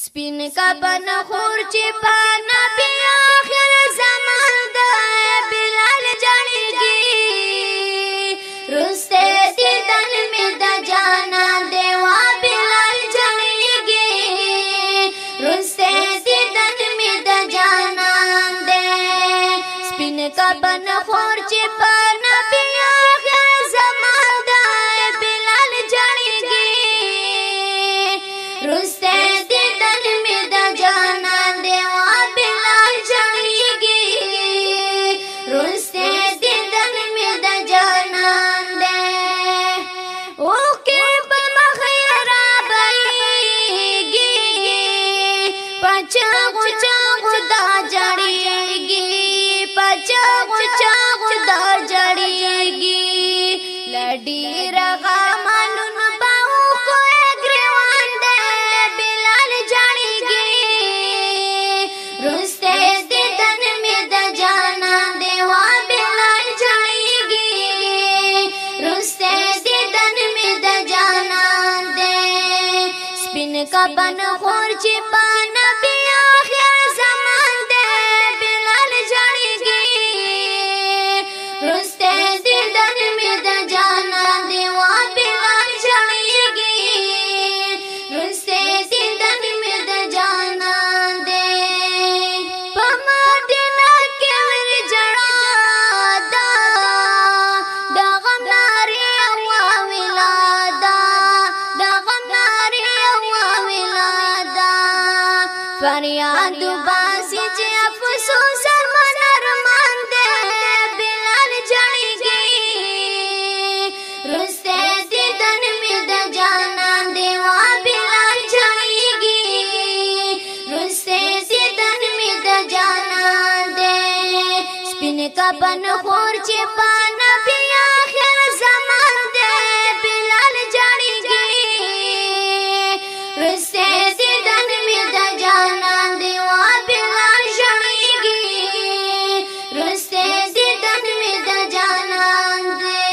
سپین کبن خور چې پانا بیا آخر زمان دا بلال جانیگی رستے دیدن میں دا جانا دیوا بلال جانیگی رستے دیدن میں دا جانا دے سپین کبن خور چې پانا بیا آخر زمان دا بلال جانیگی رستے ډیر غمانون باو کو اگریوان دے بلال جانیگی رستے دیدن میں دا جانا دیوا بلال جانیگی رستے دیدن میں دا جانا دے سپین کبن خور چی پانا بیا آخر زمان دے بلال جانیگی رستے دیدن میں دا جانا دیوا بلال جانیگی رستے دیدن میں دا جانا دے پما دینا کے ور جڑا دا دا غم ناری اوا ولادا دا غم ناری اوا ولادا فریاد باسی چے افسوس من ارمان دے بلال جانیگی رستے دیدن میں دا جانا دیوا بلال جانیگی رستے دیدن میں دا جانا دے سپین کبن خور چی پانا بیا آخر زمان دے بلال جانیگی رستے دیدن میں دا جانا دیوا بلال جانیگی رستے دیدن میں دا جانا دے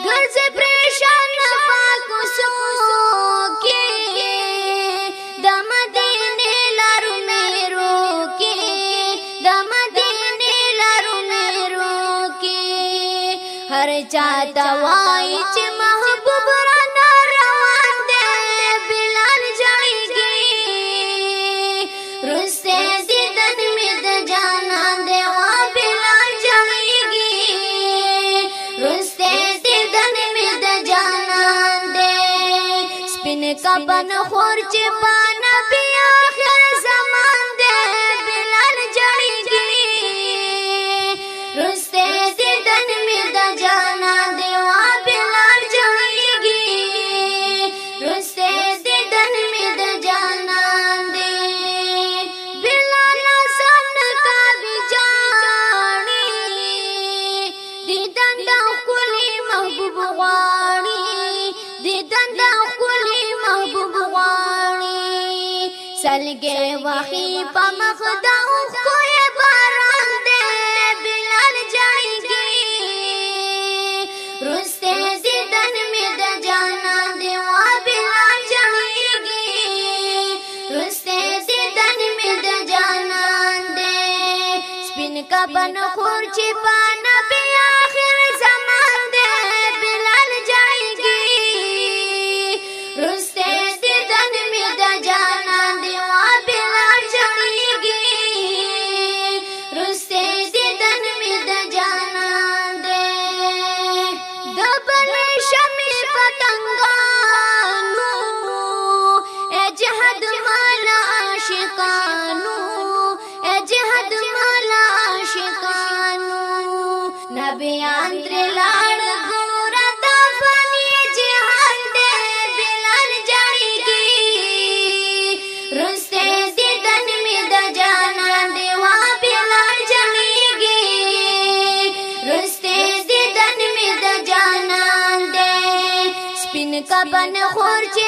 گھر سے پریشان پاکو سو کے دم دینے لارو میرو کے دم دینے لارو میرو کے ہر چاہتا وائی چی محبوب رانا روان دے بلال جانیگی رستے دیدن میں دا جانا دیوا بلال جانیگی رستے دیدن میں دا جانا دے سپین کبن خور چی پانا بیا آخر زمان دے بلال جانیگی رستے دیدن میں دا جانا دیوا بلال جانیگی رستے دیدن میں دا جانا دے بلال سن کا بھی جانی دیدن دا کلی محبوب غانی دیدن دا کلی محبوب غانی سلگے وخی پا مخدا کوئی باران دے بلال جانیگی رستے دیدن میں دا جانا دیوا بلال جانیگی رستے دیدن میں دا جانا دے سپین کبن خور چی پانا بیا آخر زمان دے بلال جانیگی رستے دیدن میں دا جانا دیوا بلال جانیگی رستے دیدن میں دا جانا دے دبل شمی پتنگانو اے جہد مالا عاشقانو اے جہد مالا عاشقانو نبی اندر لاڑ گورا دفنی جہان دے بلال جانیگی رستے دیدن میں دا جانا دیوا بلال جانیگی رستے دیدن میں دا جانا دے سپین کبن خور چی